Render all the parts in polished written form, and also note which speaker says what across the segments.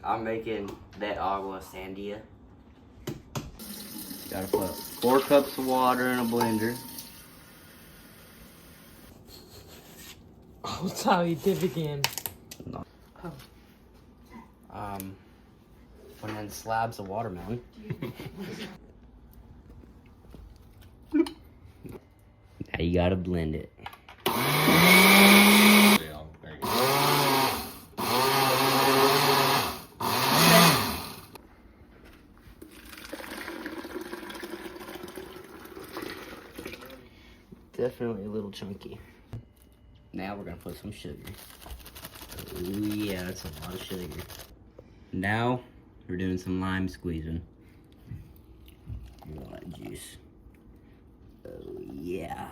Speaker 1: I'm making that agua sandia. Gotta put 4 cups of water in a blender.
Speaker 2: Oh, that's how you did again.
Speaker 1: No. Putting in slabs of watermelon. Now you gotta blend it. Definitely a little chunky. Now we're gonna put some sugar. Oh yeah, that's a lot of sugar. Now we're doing some lime squeezing. Lime juice. Oh yeah.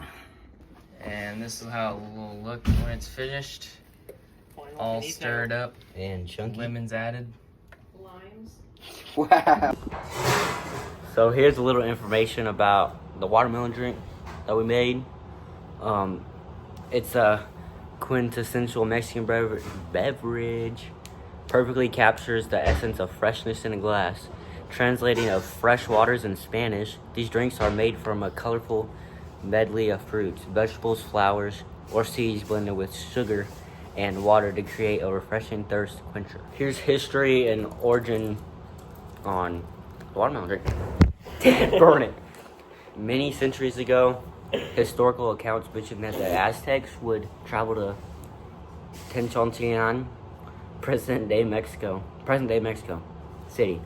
Speaker 3: And this is how it will look when it's finished. All stirred up.
Speaker 1: And chunky.
Speaker 3: Lemons added.
Speaker 4: Limes.
Speaker 1: Wow. So here's a little information about the watermelon drink that we made. It's a quintessential Mexican beverage. Perfectly captures the essence of freshness in a glass. Translating of fresh waters in Spanish, these drinks are made from a colorful medley of fruits, vegetables, flowers, or seeds blended with sugar and water to create a refreshing thirst quencher. Here's history and origin on the watermelon drink. Burn it. Many centuries ago, historical accounts mention that the Aztecs would travel to Tenochtitlan, present-day Mexico City,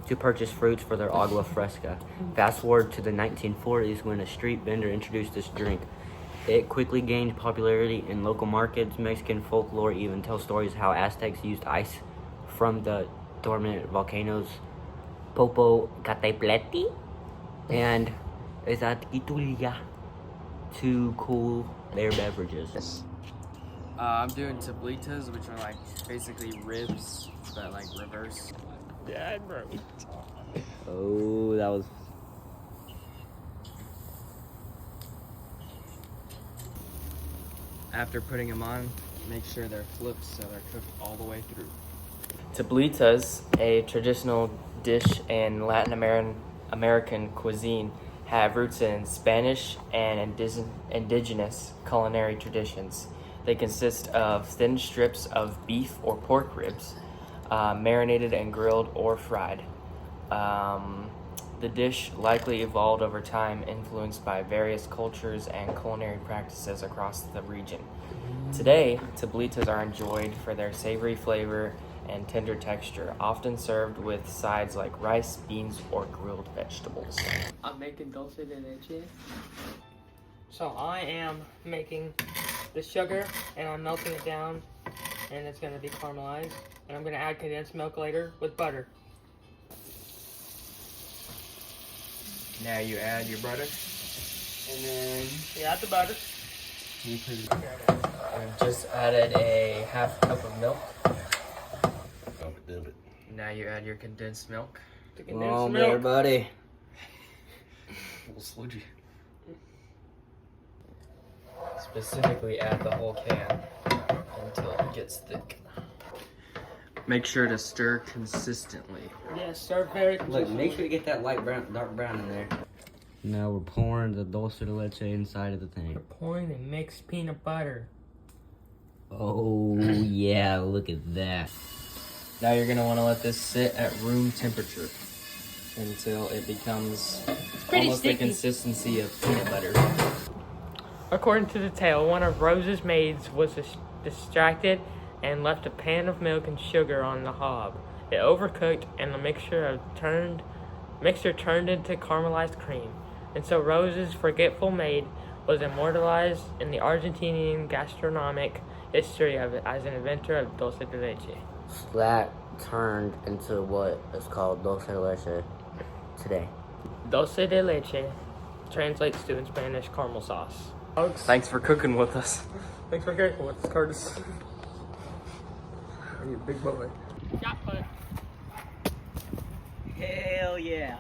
Speaker 1: to purchase fruits for their agua fresca. Fast forward to the 1940s when a street vendor introduced this drink. It quickly gained popularity in local markets. Mexican folklore even tells stories how Aztecs used ice from the dormant volcanoes Popocatépetl and Iztaccíhuatl to cool their beverages.
Speaker 3: I'm doing tablitas, which are like basically ribs, but like reverse.
Speaker 2: Dad, bro.
Speaker 1: Oh, that was...
Speaker 3: After putting them on, make sure they're flipped so they're cooked all the way through.
Speaker 2: Tablitas, a traditional dish in Latin American cuisine, have roots in Spanish and indigenous culinary traditions. They consist of thin strips of beef or pork ribs, marinated and grilled or fried. The dish likely evolved over time, influenced by various cultures and culinary practices across the region. Today, tablitas are enjoyed for their savory flavor and tender texture, often served with sides like rice, beans, or grilled vegetables. I'm making dulce de leche. So I am making the sugar and I'm melting it down and it's gonna be caramelized. And I'm gonna add condensed milk later with butter.
Speaker 3: Now you add your butter.
Speaker 2: And then you add the butter.
Speaker 3: I've just added a half cup of milk. Now you add your condensed milk.
Speaker 2: The
Speaker 1: Come
Speaker 2: condensed
Speaker 1: on,
Speaker 2: milk.
Speaker 1: there, buddy.
Speaker 3: Little sludgy. Specifically add the whole can until it gets thick. Make sure to stir consistently.
Speaker 2: Yeah, stir very
Speaker 1: Look,
Speaker 2: consistently.
Speaker 1: make sure you get that light brown, dark brown in there. Now we're pouring the dulce de leche inside of the
Speaker 2: We're
Speaker 1: thing.
Speaker 2: pouring the mixed peanut butter.
Speaker 1: Oh, yeah, look at that.
Speaker 3: Now you're gonna want to let this sit at room temperature until it becomes
Speaker 2: pretty
Speaker 3: almost the
Speaker 2: sticky.
Speaker 3: consistency of peanut butter.
Speaker 2: According to the tale, one of Rose's maids was distracted and left a pan of milk and sugar on the hob. It overcooked and the mixture turned into caramelized cream. And so Rose's forgetful maid was immortalized in the Argentinian gastronomic history as an inventor of dulce de leche.
Speaker 1: That turned into what is called dulce de leche today.
Speaker 2: Dulce de leche translates to in Spanish caramel sauce.
Speaker 3: Thanks for cooking with us.
Speaker 2: Thanks for cooking with us, Curtis.
Speaker 3: You're a big boy.
Speaker 2: Shot put.
Speaker 1: Hell yeah.